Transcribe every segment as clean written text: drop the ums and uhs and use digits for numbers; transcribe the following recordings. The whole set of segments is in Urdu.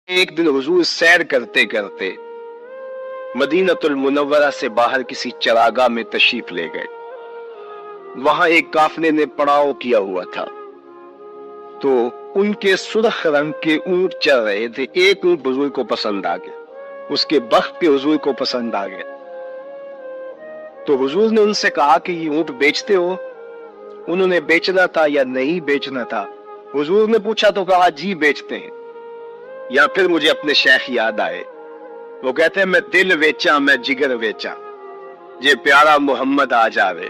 ایک دن حضور سیر کرتے کرتے مدینۃ المنورہ سے باہر کسی چراگاہ میں تشریف لے گئے۔ وہاں ایک قافلے نے پڑاؤ کیا ہوا تھا، تو ان کے سرخ رنگ کے اونٹ چل رہے تھے۔ ایک اونٹ حضور کو پسند آ گیا، اس کے بخت پہ حضور کو پسند آ گیا، تو حضور نے ان سے کہا کہ یہ اونٹ بیچتے ہو؟ انہوں نے بیچنا تھا یا نہیں بیچنا تھا؟ حضور نے پوچھا تو کہا جی بیچتے ہیں۔ یا پھر مجھے اپنے شیخ یاد آئے، وہ کہتے ہیں میں دل ویچا میں جگر ویچا، جے پیارا محمد آ جاوے،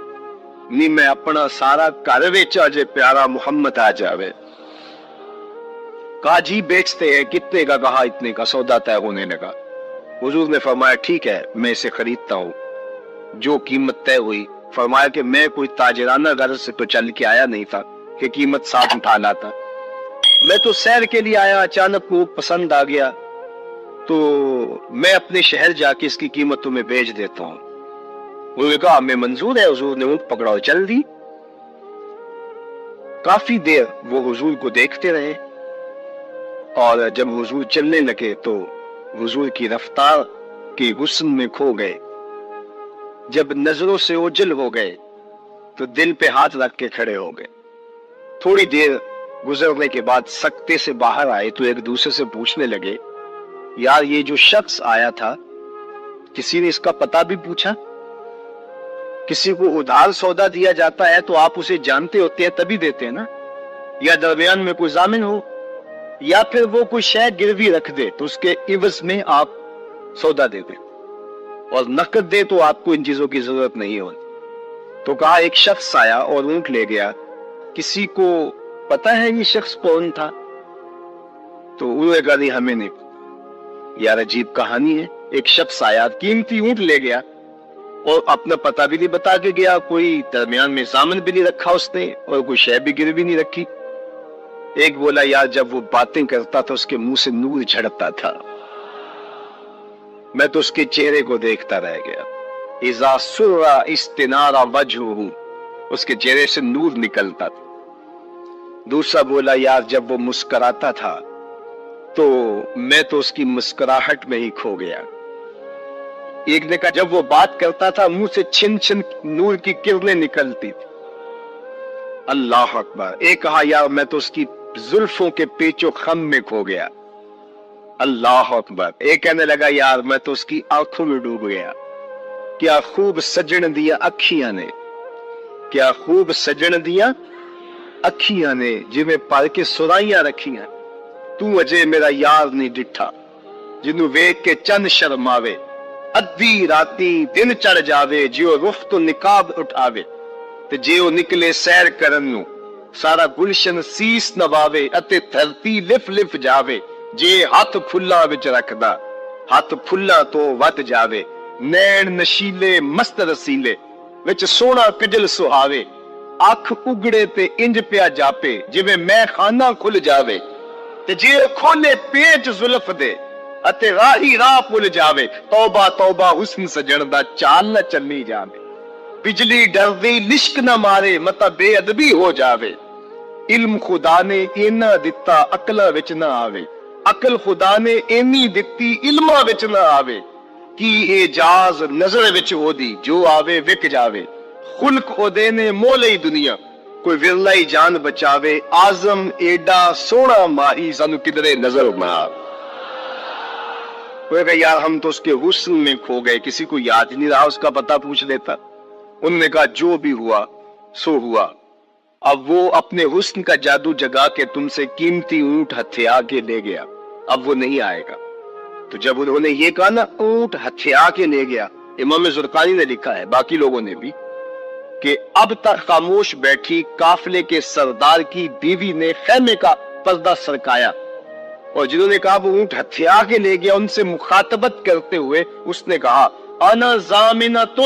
نہیں میں اپنا سارا گھر ویچا جے پیارا محمد آ جاوے۔ کہا جی بیچتے ہیں، کتنے کا؟ کہا اتنے کا۔ سودا طے ہونے لگا۔ حضور نے فرمایا ٹھیک ہے میں اسے خریدتا ہوں۔ جو قیمت طے ہوئی، فرمایا کہ میں کوئی تاجرانہ غرض سے تو چل کے آیا نہیں تھا کہ قیمت ساتھ اٹھا لاتا، میں تو سیر کے لیے آیا، اچانک کو پسند آ گیا تو میں اپنے شہر جا کے اس کی قیمت تمہیں بیچ دیتا ہوں۔ انہوں نے کہا ہمیں منظور ہے۔ حضور نے اونٹ پکڑا اور چل دی۔ کافی دیر وہ حضور کو دیکھتے رہے، اور جب حضور چلنے لگے تو حضور کی رفتار کی حسن میں کھو گئے۔ جب نظروں سے اوجھل ہو گئے تو دل پہ ہاتھ رکھ کے کھڑے ہو گئے۔ تھوڑی دیر گزرنے کے بعد سکتے سے باہر آئے تو ایک دوسرے سے پوچھنے لگے یار یہ جو شخص آیا تھا کسی نے اس کا پتہ بھی پوچھا؟ کسی کو ادھار سودا دیا جاتا ہے تو آپ اسے جانتے ہوتے ہیں تبھی دیتے ہیں نا، یا درمیان میں کوئی ضامن ہو، یا پھر وہ کوئی شے گروی رکھ دے تو اس کے عوض میں آپ سودا دے دیں، اور نقد دے تو آپ کو ان چیزوں کی ضرورت نہیں ہوتی۔ تو کہا ایک شخص آیا اور اونٹ لے گیا، کسی کو پتہ ہے یہ شخص کون تھا؟ تو انہوں نے کہا نہیں ہمیں نہیں پتا۔ یار عجیب کہانی ہے، ایک شخص آیا قیمتی اونٹ لے گیا اور اپنا پتہ بھی نہیں بتا کے گیا، کوئی درمیان میں ضامن بھی نہیں رکھا اس نے، اور کوئی شے بھی گروی نہیں رکھی۔ ایک بولا یار جب وہ باتیں کرتا تھا اس کے منہ سے نور جھڑتا تھا، میں تو اس کے چہرے کو دیکھتا رہ گیا۔ اذا سر استنار وجهه، اس کے چہرے سے نور نکلتا تھا۔ دوسرا بولا یار جب وہ مسکراتا تھا تو میں تو اس کی مسکراہٹ میں ہی کھو گیا۔ ایک نے کہا جب وہ بات کرتا تھا منہ سے چھن چھن نور کی کرنیں نکلتی تھی۔ اللہ اکبر۔ ایک کہا یار میں تو اس کی زلفوں کے پیچ و خم میں کھو گیا۔ اللہ اکبر۔ ایک کہنے لگا یار میں تو اس کی آنکھوں میں ڈوب گیا۔ کیا خوب سجن دیا اکھیاں نے، کیا خوب سجن دیا اکھیاں نے، جویں پر کے سرائیاں رکھیاں، تو اجے میرا یار نہیں ڈٹھا، جنوں ویکھ کے چند شرماوے، ادھی راتی دن چڑھ جاوے، جیو رخ تو نقاب اٹھاوے، تے جیو نکلے سیر کرن نو سارا گلشن سیس نواوے، اتے دھرتی لف لف جاوے، جے ہاتھ پھلا وچ رکھدا ہاتھ پھلا تو وت جاوے، نین نشیلے مست رسیلے وچ سونا کجل سہاوے، اکھ اگڑے تے انج پیا جاپے جویں میں خانہ کھل جاوے، تے جے کھولے پیٹ زلف دے اتے راہی راہ پل جاوے، توبہ توبہ حسن سجن دا چال نہ چلی جاوے، بجلی ڈردی لشک نہ مارے متا بے ادبی ہو جاوے، علم خدا نے اینا دتا عقلاں وچ نہ آوے، عقل خدا نے اینی دتی علماں وچ نہ آوے، کی اعجاز نظر وچ ہو دی جو آوے وک جاوے، خلق او دے نے مولئی دنیا کوئی ورلائی جان بچاوے، آزم ایڈا سونا ماہی سانو کدرے نظر نہ آوے۔ کوئی کہا یار ہم تو اس کے حسن میں کھو گئے، کسی کو یاد نہیں رہا اس کا پتہ پوچھ لیتا۔ انہوں نے کہا جو بھی ہوا سو ہوا، اب وہ اپنے حسن کا جادو جگا کے تم سے قیمتی اونٹ ہتھیا کے لے گیا، اب وہ نہیں آئے گا۔ تو جب انہوں نے یہ کہا نا اونٹ ہتھیا کے لے گیا، امام زرقانی نے لکھا ہے باقی لوگوں نے بھی کہ اب تک خاموش بیٹھی قافلے کے سردار کی بیوی نے خیمے کا پردہ سرکایا، اور جنہوں نے کہا وہ اونٹ ہتھیا کے لے گیا ان سے مخاطبت کرتے ہوئے اس نے کہا انا ضامنۃ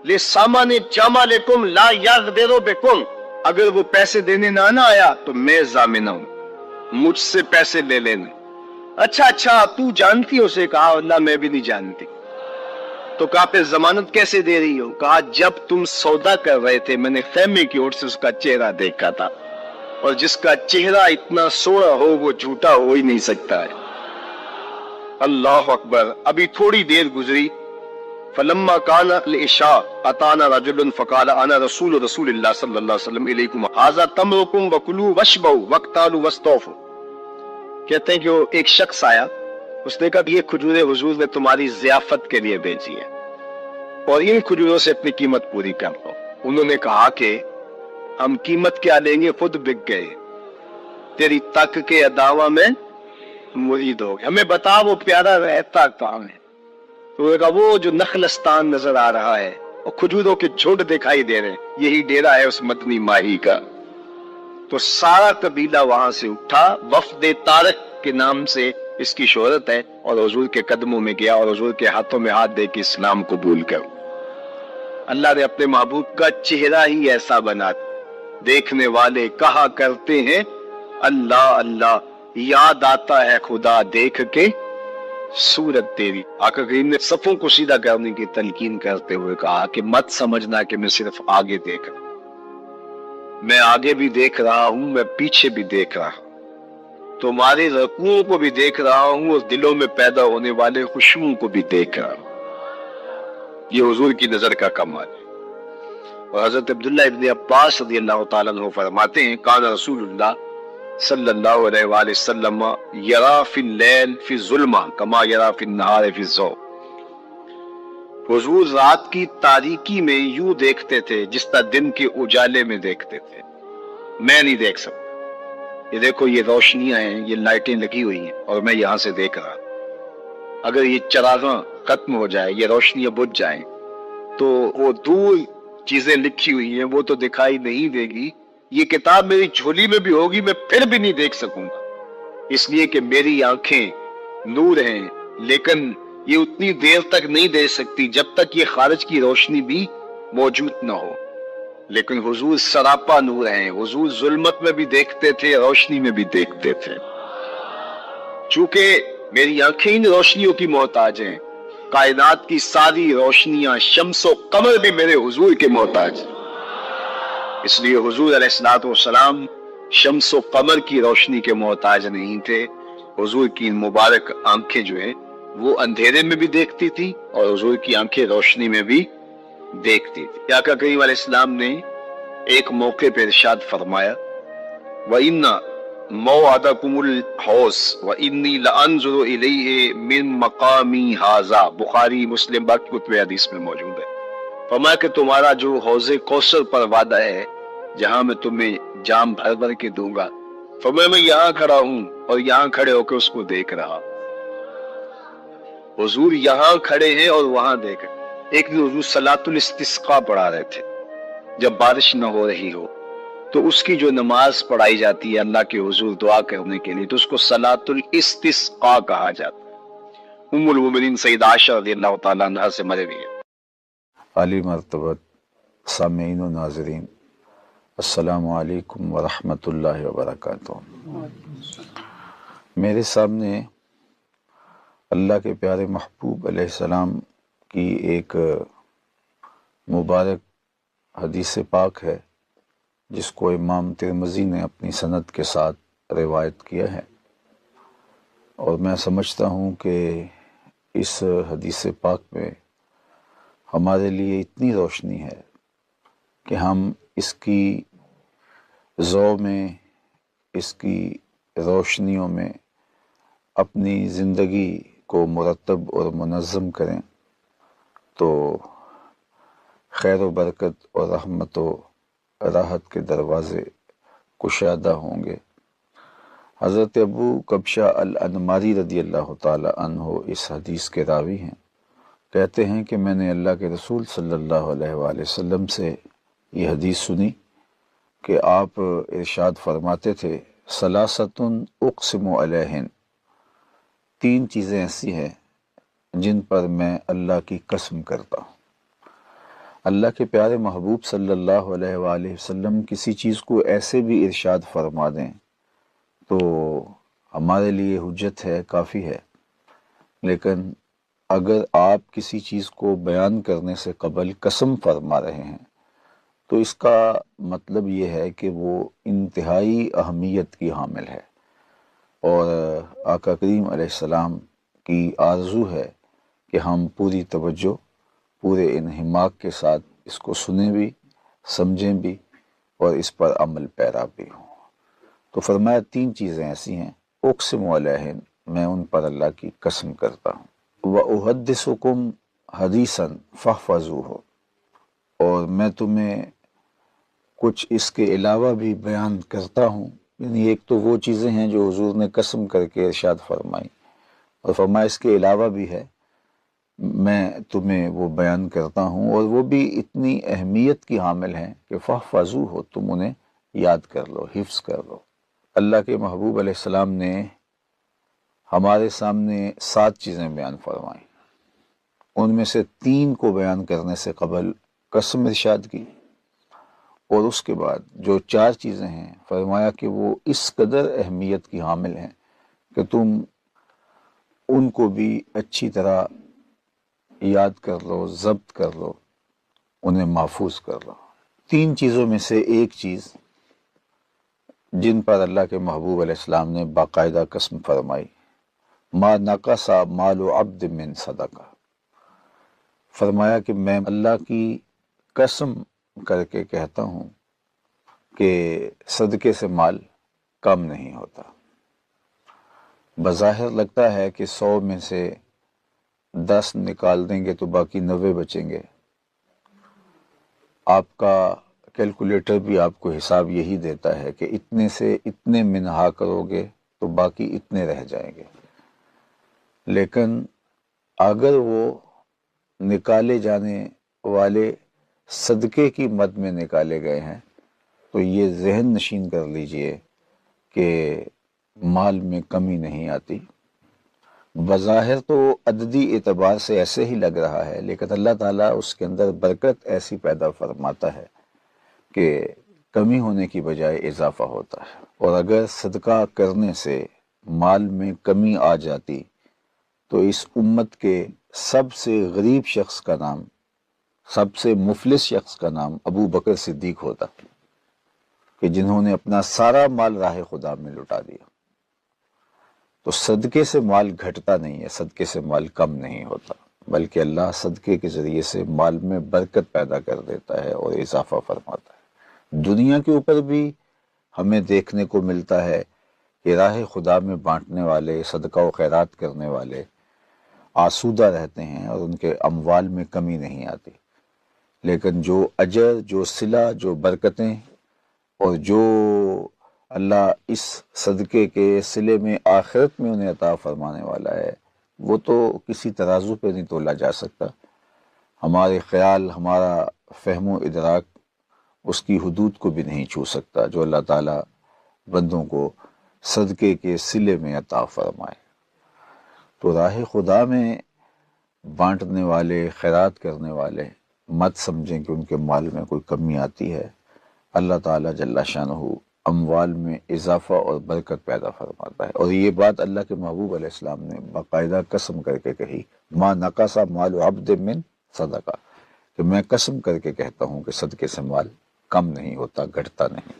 لسامان جمالکم لا یغدر بکم، اگر وہ پیسے دینے نہ آیا تو میں ضامنہ ہوں، مجھ سے پیسے لے لینا۔ اچھا تو جانتی ہو؟ اسے کہا اللہ میں بھی نہیں جانتی۔ تو کہا پھر ضمانت کیسے دے رہی ہو؟ کہا جب تم سودا کر رہے تھے میں نے خیمے کی اور سے اس کا چہرہ دیکھا تھا، اور جس کا چہرہ اتنا سوڑا ہو وہ جھوٹا ہو ہی نہیں سکتا ہے۔ اللہ اکبر. ابھی تھوڑی دیر گزری. فلما کان العشاء اتانا رجل فقال انا رسول اللہ صلی اللہ علیہ وسلم الیکم ھذا تمرکم وکلوا واشبعوا واقتالوا واستوفوا. کہتے ہیں کہ وہ ایک شخص آیا, اس نے کہا کہ یہ کھجوریں حضور نے تمہاری ضیافت کے لیے بھیجی ہیں اور ان کھجوروں سے اپنی قیمت پوری کر لو. انہوں نے کہا کہ ہم قیمت کیا لیں گے, خود بک گئے, تیری تک کے اداوا میں مرید ہو گئے, ہمیں بتا وہ پیارا رہتا کہاں ہے. تو انہوں نے کہا وہ جو نخلستان نظر آ رہا ہے اور کھجوروں کے جھنڈ دکھائی دے رہے ہیں, یہی ڈیرا ہے اس مدنی ماہی کا. تو سارا قبیلہ وہاں سے اٹھا, وفد طارق کے نام سے اس کی شہرت ہے, اور حضور کے قدموں میں گیا اور حضور کے ہاتھوں میں ہاتھ دے کے اسلام قبول کر. اللہ نے اپنے محبوب کا چہرہ ہی ایسا بنا, دیکھنے والے کہا کرتے ہیں اللہ اللہ, یاد آتا ہے خدا دیکھ کے صورت تیری. آقا کریم نے صفوں کو سیدھا کرنے کی تلقین کرتے ہوئے کہا کہ مت سمجھنا کہ میں صرف آگے دیکھ رہا ہوں, میں آگے بھی دیکھ رہا ہوں, میں پیچھے بھی دیکھ رہا ہوں, تمہارے رکوعوں کو بھی دیکھ رہا ہوں اور دلوں میں پیدا ہونے والے خشوعوں کو بھی دیکھ رہا ہوں. یہ حضور کی نظر کا کمال ہے. اور حضرت عبداللہ ابن عباس رضی اللہ تعالیٰ عنہ فرماتے ہیں کان رسول اللہ صلی اللہ علیہ وآلہ وسلم یرا فی اللیل فی الظلمہ کما یرا فی النہار فی الضوء. حضور رات کی تاریکی میں یوں دیکھتے تھے جس طرح دن کے اجالے میں دیکھتے تھے. میں نہیں دیکھ سکتا, یہ دیکھو یہ روشنیاں ہیں, یہ لائٹیں لگی ہوئی ہیں اور میں یہاں سے دیکھ رہا. اگر یہ چراغاں ختم ہو جائے, یہ روشنیاں بجھ جائیں, تو وہ دور چیزیں لکھی ہوئی ہیں وہ تو دکھائی نہیں دے گی. یہ کتاب میری جھولی میں بھی ہوگی, میں پھر بھی نہیں دیکھ سکوں گا, اس لیے کہ میری آنکھیں نور ہیں, لیکن یہ اتنی دیر تک نہیں دے سکتی جب تک یہ خارج کی روشنی بھی موجود نہ ہو. لیکن حضور سراپا نور ہیں, حضور ظلمت میں بھی دیکھتے تھے, روشنی میں بھی دیکھتے تھے. چونکہ میری آنکھیں ان روشنیوں کی محتاج ہیں, کائنات کی ساری روشنیاں شمس و قمر بھی میرے حضور کے محتاج ہیں. اس لیے حضور علیہ الصلوۃ والسلام شمس و قمر کی روشنی کے محتاج نہیں تھے. حضور کی مبارک آنکھیں جو ہیں وہ اندھیرے میں بھی دیکھتی تھی اور حضور کی آنکھیں روشنی میں بھی دیکھتی تھی. آقا کریم علیہ السلام نے ایک موقع پہ ارشاد فرمایا وَإِنَّ مَوْعَدَكُمُ الْحَوْضُ وَإِنِّي لَأَنظُرُ إِلَيْهِ مِن مَقَامِي هَذَا. بخاری مسلم باقی کتب حدیث میں موجود ہے. فرمایا کہ تمہارا جو حوض کوثر پر وعدہ ہے جہاں میں تمہیں جام بھر بھر کے دوں گا, فرمایا میں یہاں کھڑا ہوں اور یہاں کھڑے ہو کے اس کو دیکھ رہا. حضور یہاں کھڑے ہیں اور وہاں دیکھ رہے. ایک دن حضور صلاۃ الاستسقاء پڑھا رہے تھے, جب بارش نہ ہو رہی ہو تو اس کی جو نماز پڑھائی جاتی ہے اللہ کے حضور دعا کرنے کے لیے, تو اس کو صلاۃ الاستسقاء کہا جاتا ہے. ام المومنین سیدہ عائشہ رضی اللہ تعالیٰ عنہا سے مروی ہے. عالی مرتبت سامعین و ناظرین, السلام علیکم ورحمۃ اللہ وبرکاتہ. میرے سامنے اللہ کے پیارے محبوب علیہ السلام کی ایک مبارک حدیث پاک ہے جس کو امام ترمذی نے اپنی سند کے ساتھ روایت کیا ہے, اور میں سمجھتا ہوں کہ اس حدیث پاک میں ہمارے لیے اتنی روشنی ہے کہ ہم اس کی ضوء میں, اس کی روشنیوں میں اپنی زندگی کو مرتب اور منظم کریں تو خیر و برکت اور رحمت و راحت کے دروازے کشادہ ہوں گے. حضرت ابو کبشہ الانماری رضی اللہ تعالی عنہ اس حدیث کے راوی ہیں. کہتے ہیں کہ میں نے اللہ کے رسول صلی اللہ علیہ وآلہ وسلم سے یہ حدیث سنی کہ آپ ارشاد فرماتے تھے ثلاثۃ اقسم علیہن, 3 چیزیں ایسی ہیں جن پر میں اللہ کی قسم کرتا ہوں. اللہ کے پیارے محبوب صلی اللہ علیہ وآلہ وسلم کسی چیز کو ایسے بھی ارشاد فرما دیں تو ہمارے لیے حجت ہے, کافی ہے. لیکن اگر آپ کسی چیز کو بیان کرنے سے قبل قسم فرما رہے ہیں تو اس کا مطلب یہ ہے کہ وہ انتہائی اہمیت کی حامل ہے. اور آقا کریم علیہ السلام کی آرزو ہے کہ ہم پوری توجہ، پورے انہماک کے ساتھ اس کو سنیں بھی، سمجھیں بھی اور اس پر عمل پیرا بھی ہوں۔ تو فرمایا 3 چیزیں ایسی ہیں، اقسم علیہن، میں ان پر اللہ کی قسم کرتا ہوں، وَأُحَدِّثُكُمْ حَدِيثًا فَاحْفَظُوهُ، اور میں تمہیں کچھ اس کے علاوہ بھی بیان کرتا ہوں، یعنی ایک تو وہ چیزیں ہیں جو حضور نے قسم کر کے ارشاد فرمائی، اور فرمایا اس کے علاوہ بھی ہے، میں تمہیں وہ بیان کرتا ہوں، اور وہ بھی اتنی اہمیت کی حامل ہیں کہ فَاحْفَظُوهُ، تم انہیں یاد کر لو، حفظ کر لو۔ اللہ کے محبوب علیہ السلام نے ہمارے سامنے 7 چیزیں بیان فرمائیں، ان میں سے 3 کو بیان کرنے سے قبل قسم ارشاد کی، اور اس کے بعد جو 4 چیزیں ہیں فرمایا کہ وہ اس قدر اہمیت کی حامل ہیں کہ تم ان کو بھی اچھی طرح یاد کر لو، ضبط کر لو، انہیں محفوظ کر لو۔ 3 چیزوں میں سے ایک چیز جن پر اللہ کے محبوب علیہ السلام نے باقاعدہ قسم فرمائی، ما نقص مال عبد من صدقہ، فرمایا کہ میں اللہ کی قسم کر کے کہتا ہوں کہ صدقے سے مال کم نہیں ہوتا۔ بظاہر لگتا ہے کہ 100 میں سے 10 نکال دیں گے تو باقی 90 بچیں گے، آپ کا کیلکولیٹر بھی آپ کو حساب یہی دیتا ہے کہ اتنے سے اتنے منہا کرو گے تو باقی اتنے رہ جائیں گے، لیکن اگر وہ نکالے جانے والے صدقے کی مد میں نکالے گئے ہیں تو یہ ذہن نشین کر لیجئے کہ مال میں کمی نہیں آتی۔ بظاہر تو عددی اعتبار سے ایسے ہی لگ رہا ہے، لیکن اللہ تعالیٰ اس کے اندر برکت ایسی پیدا فرماتا ہے کہ کمی ہونے کی بجائے اضافہ ہوتا ہے، اور اگر صدقہ کرنے سے مال میں کمی آ جاتی تو اس امت کے سب سے غریب شخص کا نام، سب سے مفلس شخص کا نام ابو بکر صدیق ہوتا، کہ جنہوں نے اپنا سارا مال راہ خدا میں لٹا دیا۔ تو صدقے سے مال گھٹتا نہیں ہے، صدقے سے مال کم نہیں ہوتا، بلکہ اللہ صدقے کے ذریعے سے مال میں برکت پیدا کر دیتا ہے اور اضافہ فرماتا ہے۔ دنیا کے اوپر بھی ہمیں دیکھنے کو ملتا ہے کہ راہ خدا میں بانٹنے والے، صدقہ و خیرات کرنے والے آسودہ رہتے ہیں اور ان کے اموال میں کمی نہیں آتی، لیکن جو اجر، جو صلہ، جو برکتیں اور جو اللہ اس صدقے کے صلے میں آخرت میں انہیں عطا فرمانے والا ہے، وہ تو کسی ترازو پہ نہیں تولا جا سکتا۔ ہمارے خیال، ہمارا فہم و ادراک اس کی حدود کو بھی نہیں چھو سکتا جو اللہ تعالیٰ بندوں کو صدقے کے صلے میں عطا فرمائے۔ تو راہ خدا میں بانٹنے والے، خیرات کرنے والے مت سمجھیں کہ ان کے مال میں کوئی کمی آتی ہے۔ اللہ تعالیٰ جل شانہ اموال میں اضافہ اور برکت پیدا فرماتا ہے، اور یہ بات اللہ کے محبوب علیہ السلام نے باقاعدہ قسم کر کے کہی، ما نقص مال عبد من صدقہ، کہ میں قسم کر کے کہتا ہوں کہ صدقے سے مال کم نہیں ہوتا، گھٹتا نہیں۔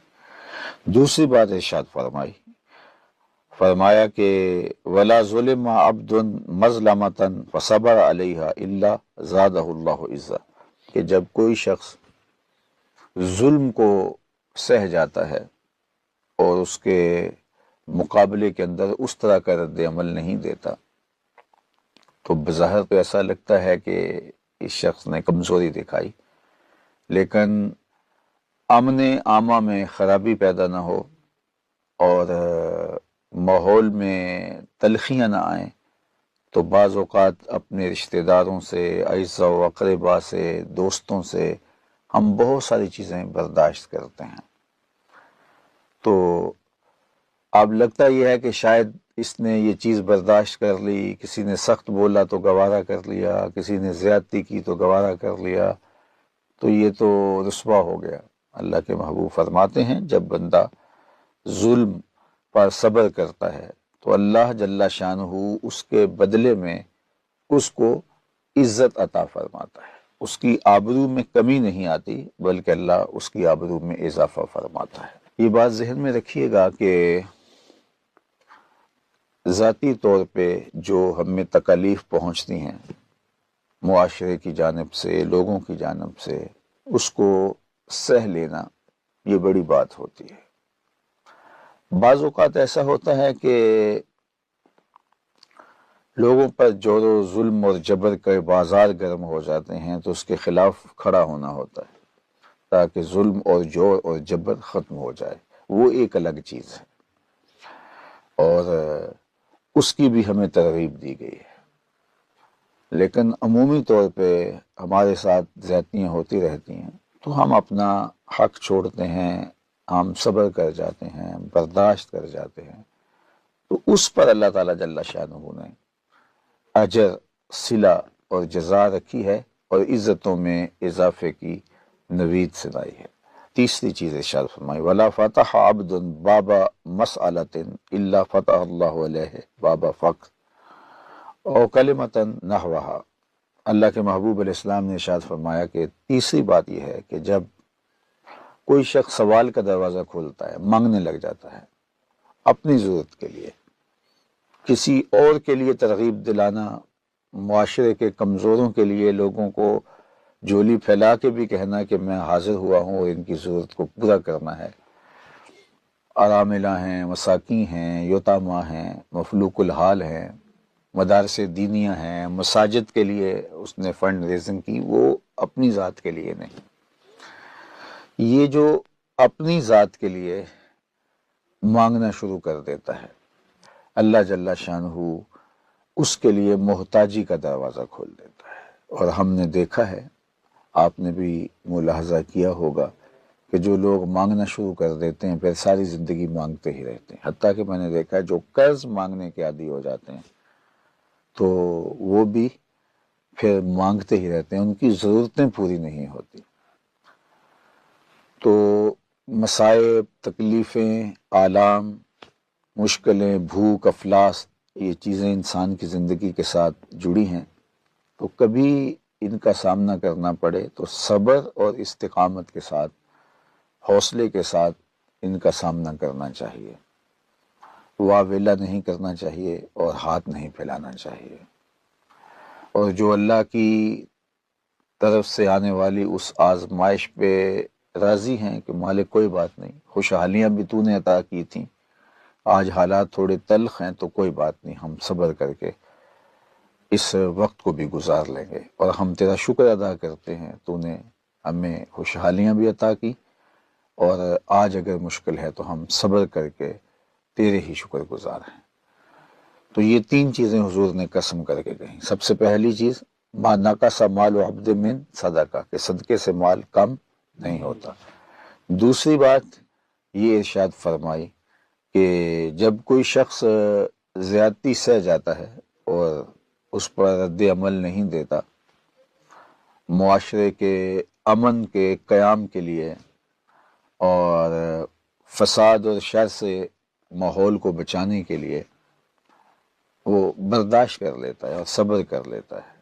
دوسری بات ارشاد فرمایا کہ ولا ظلم عبد مظلمۃ فصبر علیہا الا زادہ اللہ عزا، کہ جب کوئی شخص ظلم کو سہ جاتا ہے اور اس کے مقابلے کے اندر اس طرح کا رد عمل نہیں دیتا تو بظاہر تو ایسا لگتا ہے کہ اس شخص نے کمزوری دکھائی، لیکن امن عامہ میں خرابی پیدا نہ ہو اور ماحول میں تلخیاں نہ آئیں تو بعض اوقات اپنے رشتہ داروں سے، اعزاء و اقربا سے، دوستوں سے ہم بہت ساری چیزیں برداشت کرتے ہیں، تو اب لگتا یہ ہے کہ شاید اس نے یہ چیز برداشت کر لی، کسی نے سخت بولا تو گوارا کر لیا، کسی نے زیادتی کی تو گوارا کر لیا، تو یہ تو رسوا ہو گیا۔ اللہ کے محبوب فرماتے ہیں جب بندہ ظلم پر صبر کرتا ہے تو اللہ جل شانہ اس کے بدلے میں اس کو عزت عطا فرماتا ہے، اس کی آبرو میں کمی نہیں آتی بلکہ اللہ اس کی آبرو میں اضافہ فرماتا ہے۔ یہ بات ذہن میں رکھیے گا کہ ذاتی طور پہ جو ہمیں تکالیف پہنچتی ہیں معاشرے کی جانب سے، لوگوں کی جانب سے، اس کو سہ لینا یہ بڑی بات ہوتی ہے۔ بعض اوقات ایسا ہوتا ہے کہ لوگوں پر جور و ظلم اور جبر کے بازار گرم ہو جاتے ہیں تو اس کے خلاف کھڑا ہونا ہوتا ہے تاکہ ظلم اور جور اور جبر ختم ہو جائے، وہ ایک الگ چیز ہے اور اس کی بھی ہمیں ترغیب دی گئی ہے۔ لیکن عمومی طور پہ ہمارے ساتھ زیادتیاں ہوتی رہتی ہیں تو ہم اپنا حق چھوڑتے ہیں، ہم صبر کر جاتے ہیں، برداشت کر جاتے ہیں، تو اس پر اللہ تعالیٰ جل شانہ نے اجر، صلہ اور جزا رکھی ہے اور عزتوں میں اضافے کی نوید سنائی ہے۔ تیسری چیز ارشاد فرمائی وَلَا فَتَحَ عَبْدٌ بَابَ مَسْأَلَةٍ إِلَّا فَتَحَ اللَّهُ عَلَيْهِ بَابَ فَقْرٍ اور کلمتاً نحوہا۔ اللہ کے محبوب علیہ السلام نے ارشاد فرمایا کہ تیسری بات یہ ہے کہ جب کوئی شخص سوال کا دروازہ کھولتا ہے، مانگنے لگ جاتا ہے اپنی ضرورت کے لیے، کسی اور کے لیے ترغیب دلانا، معاشرے کے کمزوروں کے لیے لوگوں کو جھولی پھیلا کے بھی کہنا کہ میں حاضر ہوا ہوں اور ان کی ضرورت کو پورا کرنا ہے، اراملہ ہیں، مساکین ہیں، یتامہ ہیں، مفلوق الحال ہیں، مدارس دینیہ ہیں، مساجد کے لیے اس نے فنڈ ریزنگ کی، وہ اپنی ذات کے لیے نہیں۔ یہ جو اپنی ذات کے لیے مانگنا شروع کر دیتا ہے، اللہ جل شانہ اس کے لیے محتاجی کا دروازہ کھول دیتا ہے۔ اور ہم نے دیکھا ہے، آپ نے بھی ملاحظہ کیا ہوگا کہ جو لوگ مانگنا شروع کر دیتے ہیں پھر ساری زندگی مانگتے ہی رہتے ہیں، حتیٰ کہ میں نے دیکھا ہے جو قرض مانگنے کے عادی ہو جاتے ہیں تو وہ بھی پھر مانگتے ہی رہتے ہیں، ان کی ضرورتیں پوری نہیں ہوتی۔ تو مصائب، تکلیفیں، آلام، مشکلیں، بھوک، افلاس، یہ چیزیں انسان کی زندگی کے ساتھ جڑی ہیں، تو کبھی ان کا سامنا کرنا پڑے تو صبر اور استقامت کے ساتھ، حوصلے کے ساتھ ان کا سامنا کرنا چاہیے، واویلا نہیں کرنا چاہیے اور ہاتھ نہیں پھیلانا چاہیے۔ اور جو اللہ کی طرف سے آنے والی اس آزمائش پہ راضی ہیں کہ مالک کوئی بات نہیں، خوشحالیاں بھی تو نے عطا کی تھیں، آج حالات تھوڑے تلخ ہیں تو کوئی بات نہیں، ہم صبر کر کے اس وقت کو بھی گزار لیں گے، اور ہم تیرا شکر ادا کرتے ہیں تو نے ہمیں خوشحالیاں بھی عطا کی، اور آج اگر مشکل ہے تو ہم صبر کر کے تیرے ہی شکر گزار ہیں۔ تو یہ تین چیزیں حضور نے قسم کر کے کہیں۔ سب سے پہلی چیز ما نقص مال عبد من صدقہ، کہ صدقے سے مال کم نہیں ہوتا۔ دوسری بات یہ ارشاد فرمائی کہ جب کوئی شخص زیادتی سہ جاتا ہے اور اس پر رد عمل نہیں دیتا، معاشرے کے امن کے قیام کے لیے اور فساد اور شر سے ماحول کو بچانے کے لیے وہ برداشت کر لیتا ہے اور صبر کر لیتا ہے،